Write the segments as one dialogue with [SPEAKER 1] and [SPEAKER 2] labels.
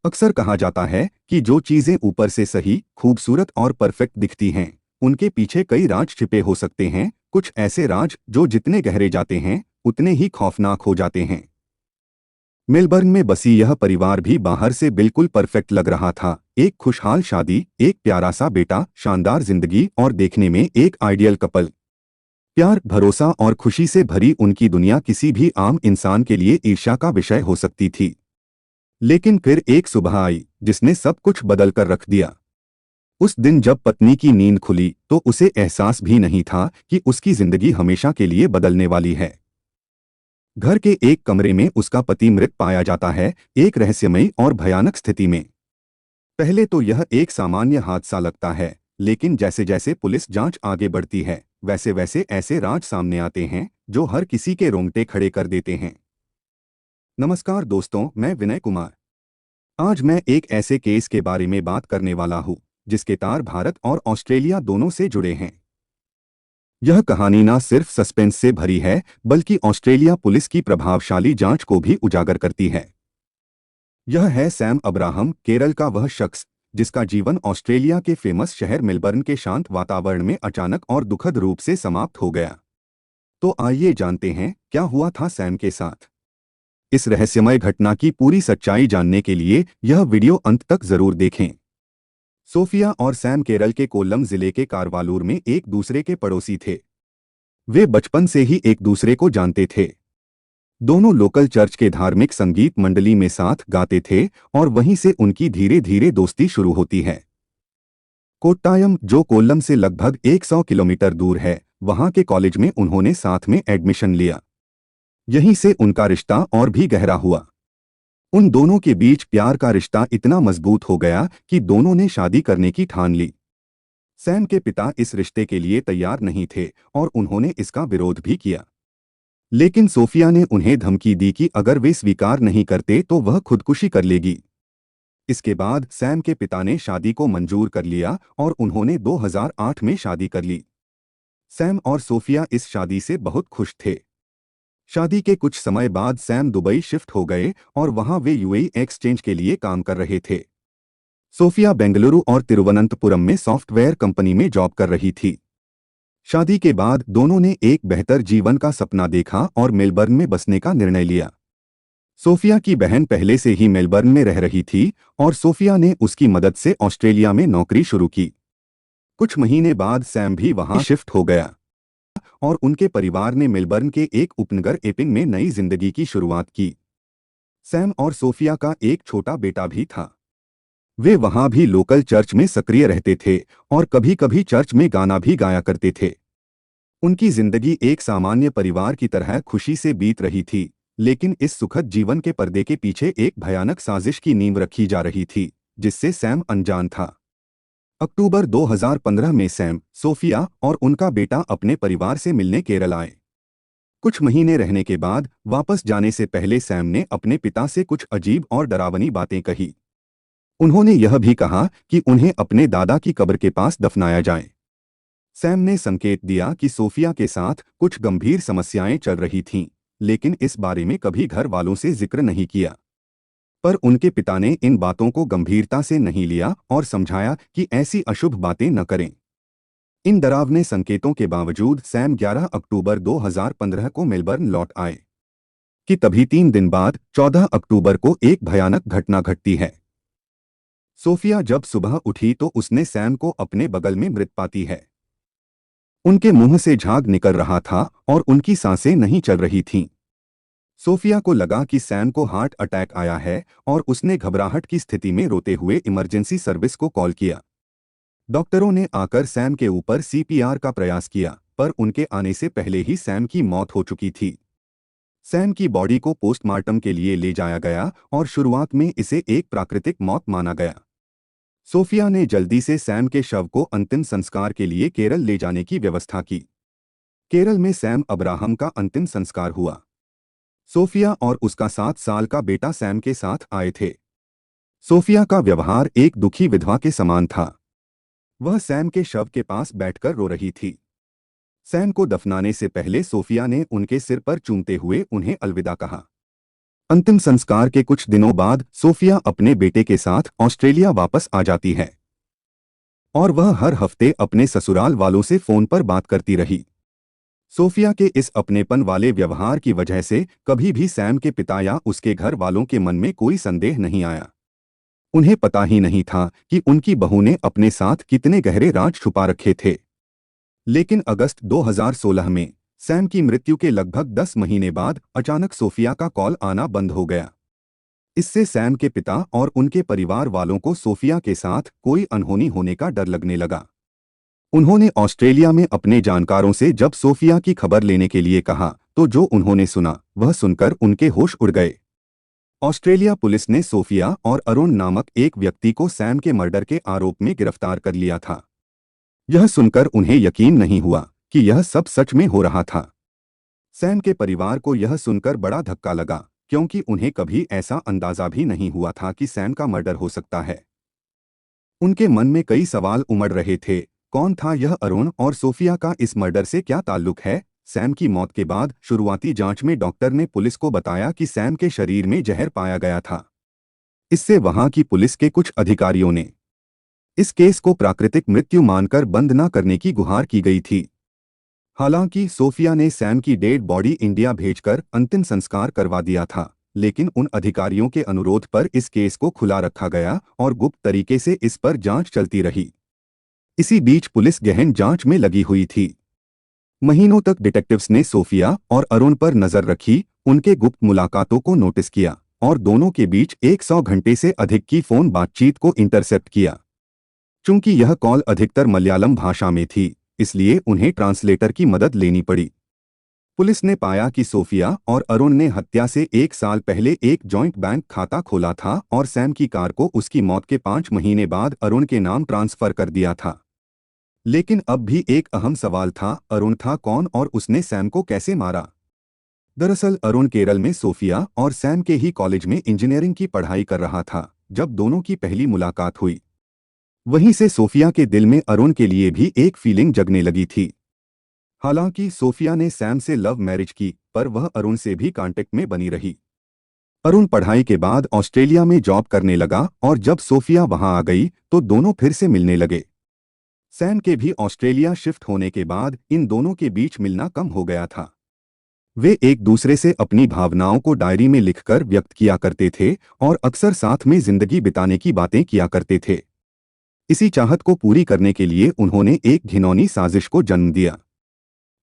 [SPEAKER 1] अक्सर कहा जाता है कि जो चीजें ऊपर से सही, खूबसूरत और परफेक्ट दिखती हैं, उनके पीछे कई राज छिपे हो सकते हैं। कुछ ऐसे राज जो जितने गहरे जाते हैं, उतने ही खौफनाक हो जाते हैं। मेलबर्न में बसी यह परिवार भी बाहर से बिल्कुल परफेक्ट लग रहा था। एक खुशहाल शादी, एक प्यारा सा बेटा, शानदार जिंदगी और देखने में एक आइडियल कपल। प्यार, भरोसा और खुशी से भरी उनकी दुनिया किसी भी आम इंसान के लिए ईर्ष्या का विषय हो सकती थी। लेकिन फिर एक सुबह आई जिसने सब कुछ बदल कर रख दिया। उस दिन जब पत्नी की नींद खुली तो उसे एहसास भी नहीं था कि उसकी जिंदगी हमेशा के लिए बदलने वाली है। घर के एक कमरे में उसका पति मृत पाया जाता है, एक रहस्यमयी और भयानक स्थिति में। पहले तो यह एक सामान्य हादसा लगता है, लेकिन जैसे जैसे पुलिस जांच आगे बढ़ती है, वैसे वैसे ऐसे राज सामने आते हैं जो हर किसी के रोंगटे खड़े कर देते हैं। नमस्कार दोस्तों, मैं विनय कुमार। आज मैं एक ऐसे केस के बारे में बात करने वाला हूँ जिसके तार भारत और ऑस्ट्रेलिया दोनों से जुड़े हैं। यह कहानी न सिर्फ सस्पेंस से भरी है, बल्कि ऑस्ट्रेलिया पुलिस की प्रभावशाली जांच को भी उजागर करती है। यह है सैम अब्राहम, केरल का वह शख्स जिसका जीवन ऑस्ट्रेलिया के फेमस शहर मेलबर्न के शांत वातावरण में अचानक और दुखद रूप से समाप्त हो गया। तो आइए जानते हैं क्या हुआ था सैम के साथ। इस रहस्यमय घटना की पूरी सच्चाई जानने के लिए यह वीडियो अंत तक जरूर देखें। सोफिया और सैम केरल के कोल्लम जिले के कारवालूर में एक दूसरे के पड़ोसी थे। वे बचपन से ही एक दूसरे को जानते थे। दोनों लोकल चर्च के धार्मिक संगीत मंडली में साथ गाते थे और वहीं से उनकी धीरे धीरे दोस्ती शुरू होती है। कोट्टायम, जो कोल्लम से लगभग 100 किलोमीटर दूर है, वहां के कॉलेज में उन्होंने साथ में एडमिशन लिया। यहीं से उनका रिश्ता और भी गहरा हुआ। उन दोनों के बीच प्यार का रिश्ता इतना मजबूत हो गया कि दोनों ने शादी करने की ठान ली। सैम के पिता इस रिश्ते के लिए तैयार नहीं थे और उन्होंने इसका विरोध भी किया। लेकिन सोफिया ने उन्हें धमकी दी कि अगर वे स्वीकार नहीं करते तो वह खुदकुशी कर लेगी। इसके बाद सैम के पिता ने शादी को मंजूर कर लिया और उन्होंने 2008 में शादी कर ली। सैम और सोफिया इस शादी से बहुत खुश थे। शादी के कुछ समय बाद सैम दुबई शिफ्ट हो गए और वहां वे यूएई एक्सचेंज के लिए काम कर रहे थे। सोफिया बेंगलुरु और तिरुवनंतपुरम में सॉफ्टवेयर कंपनी में जॉब कर रही थी। शादी के बाद दोनों ने एक बेहतर जीवन का सपना देखा और मेलबर्न में बसने का निर्णय लिया। सोफिया की बहन पहले से ही मेलबर्न में रह रही थी और सोफिया ने उसकी मदद से ऑस्ट्रेलिया में नौकरी शुरू की। कुछ महीने बाद सैम भी वहां शिफ्ट हो गया और उनके परिवार ने मेलबर्न के एक उपनगर एपिंग में नई जिंदगी की शुरुआत की। सैम और सोफिया का एक छोटा बेटा भी था। वे वहां भी लोकल चर्च में सक्रिय रहते थे और कभी कभी चर्च में गाना भी गाया करते थे। उनकी जिंदगी एक सामान्य परिवार की तरह खुशी से बीत रही थी, लेकिन इस सुखद जीवन के पर्दे के पीछे एक भयानक साजिश की नींव रखी जा रही थी, जिससे सैम अनजान था। अक्टूबर 2015 में सैम, सोफिया और उनका बेटा अपने परिवार से मिलने केरल आए। कुछ महीने रहने के बाद वापस जाने से पहले सैम ने अपने पिता से कुछ अजीब और डरावनी बातें कही। उन्होंने यह भी कहा कि उन्हें अपने दादा की कब्र के पास दफनाया जाए। सैम ने संकेत दिया कि सोफिया के साथ कुछ गंभीर समस्याएं चल रही थीं, लेकिन इस बारे में कभी घर वालों से जिक्र नहीं किया। पर उनके पिता ने इन बातों को गंभीरता से नहीं लिया और समझाया कि ऐसी अशुभ बातें न करें। इन डरावने संकेतों के बावजूद सैम 11 अक्टूबर 2015 को मेलबर्न लौट आए। कि तभी 3 दिन बाद 14 अक्टूबर को एक भयानक घटना घटती है। सोफिया जब सुबह उठी तो उसने सैम को अपने बगल में मृत पाती है। उनके मुंह से झाग निकल रहा था और उनकी सांसें नहीं चल रही थीं। सोफिया को लगा कि सैम को हार्ट अटैक आया है और उसने घबराहट की स्थिति में रोते हुए इमरजेंसी सर्विस को कॉल किया। डॉक्टरों ने आकर सैम के ऊपर सीपीआर का प्रयास किया, पर उनके आने से पहले ही सैम की मौत हो चुकी थी। सैम की बॉडी को पोस्टमार्टम के लिए ले जाया गया और शुरुआत में इसे एक प्राकृतिक मौत माना गया। सोफिया ने जल्दी से सैम के शव को अंतिम संस्कार के लिए केरल ले जाने की व्यवस्था की। केरल में सैम अब्राहम का अंतिम संस्कार हुआ। सोफिया और उसका 7 साल का बेटा सैम के साथ आए थे। सोफिया का व्यवहार एक दुखी विधवा के समान था। वह सैम के शव के पास बैठकर रो रही थी। सैम को दफनाने से पहले सोफिया ने उनके सिर पर चूमते हुए उन्हें अलविदा कहा। अंतिम संस्कार के कुछ दिनों बाद सोफिया अपने बेटे के साथ ऑस्ट्रेलिया वापस आ जाती है और वह हर हफ्ते अपने ससुराल वालों से फोन पर बात करती रही। सोफिया के इस अपनेपन वाले व्यवहार की वजह से कभी भी सैम के पिता या उसके घर वालों के मन में कोई संदेह नहीं आया। उन्हें पता ही नहीं था कि उनकी बहू ने अपने साथ कितने गहरे राज छुपा रखे थे। लेकिन अगस्त 2016 में सैम की मृत्यु के लगभग 10 महीने बाद अचानक सोफिया का कॉल आना बंद हो गया। इससे सैम के पिता और उनके परिवार वालों को सोफिया के साथ कोई अनहोनी होने का डर लगने लगा। उन्होंने ऑस्ट्रेलिया में अपने जानकारों से जब सोफिया की खबर लेने के लिए कहा तो जो उन्होंने सुना वह सुनकर उनके होश उड़ गए। ऑस्ट्रेलिया पुलिस ने सोफिया और अरुण नामक एक व्यक्ति को सैम के मर्डर के आरोप में गिरफ्तार कर लिया था। यह सुनकर उन्हें यकीन नहीं हुआ कि यह सब सच में हो रहा था। सैम के परिवार को यह सुनकर बड़ा धक्का लगा क्योंकि उन्हें कभी ऐसा अंदाजा भी नहीं हुआ था कि सैम का मर्डर हो सकता है। उनके मन में कई सवाल उमड़ रहे थे। कौन था यह अरुण और सोफिया का इस मर्डर से क्या ताल्लुक है? सैम की मौत के बाद शुरुआती जांच में डॉक्टर ने पुलिस को बताया कि सैम के शरीर में जहर पाया गया था। इससे वहां की पुलिस के कुछ अधिकारियों ने इस केस को प्राकृतिक मृत्यु मानकर बंद न करने की गुहार की गई थी। हालांकि सोफिया ने सैम की डेड बॉडी इंडिया भेजकर अंतिम संस्कार करवा दिया था, लेकिन उन अधिकारियों के अनुरोध पर इस केस को खुला रखा गया और गुप्त तरीके से इस पर जांच चलती रही। इसी बीच पुलिस गहन जांच में लगी हुई थी। महीनों तक डिटेक्टिव्स ने सोफिया और अरुण पर नजर रखी, उनके गुप्त मुलाकातों को नोटिस किया और दोनों के बीच 100 घंटे से अधिक की फोन बातचीत को इंटरसेप्ट किया। चूंकि यह कॉल अधिकतर मलयालम भाषा में थी, इसलिए उन्हें ट्रांसलेटर की मदद लेनी पड़ी। पुलिस ने पाया कि सोफिया और अरुण ने हत्या से 1 साल पहले एक जॉइंट बैंक खाता खोला था और सैम की कार को उसकी मौत के 5 महीने बाद अरुण के नाम ट्रांसफर कर दिया था। लेकिन अब भी एक अहम सवाल था, अरुण था कौन और उसने सैम को कैसे मारा? दरअसल अरुण केरल में सोफिया और सैम के ही कॉलेज में इंजीनियरिंग की पढ़ाई कर रहा था जब दोनों की पहली मुलाकात हुई। वहीं से सोफिया के दिल में अरुण के लिए भी एक फीलिंग जगने लगी थी। हालांकि सोफिया ने सैम से लव मैरिज की, पर वह अरुण से भी कांटेक्ट में बनी रही। अरुण पढ़ाई के बाद ऑस्ट्रेलिया में जॉब करने लगा और जब सोफिया वहां आ गई तो दोनों फिर से मिलने लगे। सैम के भी ऑस्ट्रेलिया शिफ्ट होने के बाद इन दोनों के बीच मिलना कम हो गया था। वे एक दूसरे से अपनी भावनाओं को डायरी में लिखकर व्यक्त किया करते थे और अक्सर साथ में जिंदगी बिताने की बातें किया करते थे। इसी चाहत को पूरी करने के लिए उन्होंने एक घिनौनी साजिश को जन्म दिया।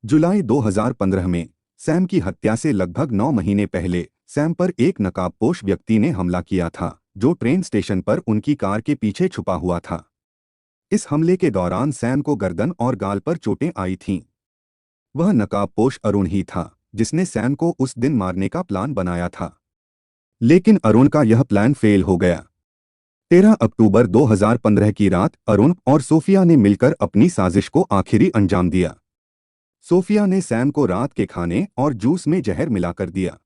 [SPEAKER 1] जुलाई 2015 में सैम की हत्या से लगभग 9 महीने पहले सैम पर एक नकाबपोश व्यक्ति ने हमला किया था जो ट्रेन स्टेशन पर उनकी कार के पीछे छुपा हुआ था। इस हमले के दौरान सैम को गर्दन और गाल पर चोटें आई थीं। वह नकाबपोश अरुण ही था जिसने सैम को उस दिन मारने का प्लान बनाया था। लेकिन अरुण का यह प्लान फेल हो गया। 13 अक्टूबर 2015 की रात अरुण और सोफिया ने मिलकर अपनी साजिश को आखिरी अंजाम दिया। सोफिया ने सैम को रात के खाने और जूस में जहर मिलाकर दिया।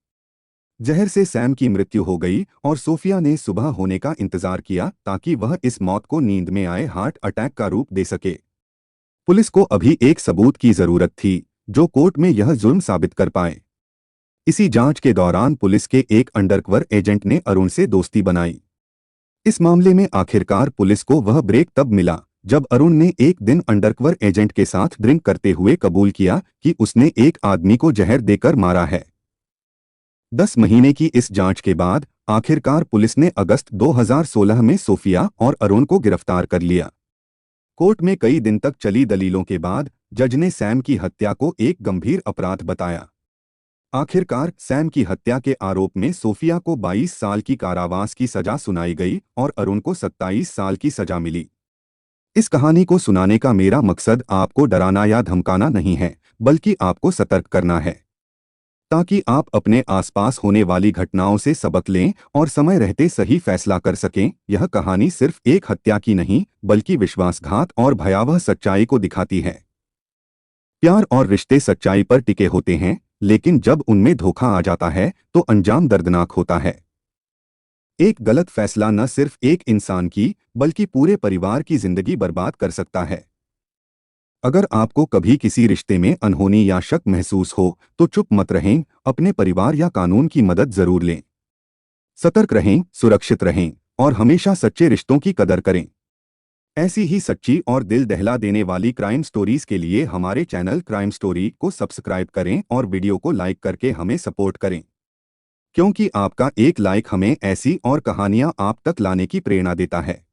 [SPEAKER 1] जहर से सैम की मृत्यु हो गई और सोफिया ने सुबह होने का इंतजार किया ताकि वह इस मौत को नींद में आए हार्ट अटैक का रूप दे सके। पुलिस को अभी एक सबूत की जरूरत थी जो कोर्ट में यह जुर्म साबित कर पाए। इसी जांच के दौरान पुलिस के एक अंडरकवर एजेंट ने अरुण से दोस्ती बनाई। इस मामले में आखिरकार पुलिस को वह ब्रेक तब मिला जब अरुण ने एक दिन अंडरकवर एजेंट के साथ ड्रिंक करते हुए कबूल किया कि उसने एक आदमी को जहर देकर मारा है। 10 महीने की इस जांच के बाद आखिरकार पुलिस ने अगस्त 2016 में सोफिया और अरुण को गिरफ्तार कर लिया। कोर्ट में कई दिन तक चली दलीलों के बाद जज ने सैम की हत्या को एक गंभीर अपराध बताया। आखिरकार सैम की हत्या के आरोप में सोफिया को 22 साल की कारावास की सजा सुनाई गई और अरुण को 27 साल की सजा मिली। इस कहानी को सुनाने का मेरा मकसद आपको डराना या धमकाना नहीं है, बल्कि आपको सतर्क करना है ताकि आप अपने आसपास होने वाली घटनाओं से सबक लें और समय रहते सही फैसला कर सकें। यह कहानी सिर्फ एक हत्या की नहीं, बल्कि विश्वासघात और भयावह सच्चाई को दिखाती है। प्यार और रिश्ते सच्चाई पर टिके होते हैं, लेकिन जब उनमें धोखा आ जाता है तो अंजाम दर्दनाक होता है। एक गलत फैसला न सिर्फ एक इंसान की, बल्कि पूरे परिवार की जिंदगी बर्बाद कर सकता है। अगर आपको कभी किसी रिश्ते में अनहोनी या शक महसूस हो तो चुप मत रहें, अपने परिवार या कानून की मदद जरूर लें। सतर्क रहें, सुरक्षित रहें और हमेशा सच्चे रिश्तों की कदर करें। ऐसी ही सच्ची और दिल दहला देने वाली क्राइम स्टोरीज के लिए हमारे चैनल क्राइम स्टोरी को सब्सक्राइब करें और वीडियो को लाइक करके हमें सपोर्ट करें, क्योंकि आपका एक लाइक हमें ऐसी और कहानियां आप तक लाने की प्रेरणा देता है।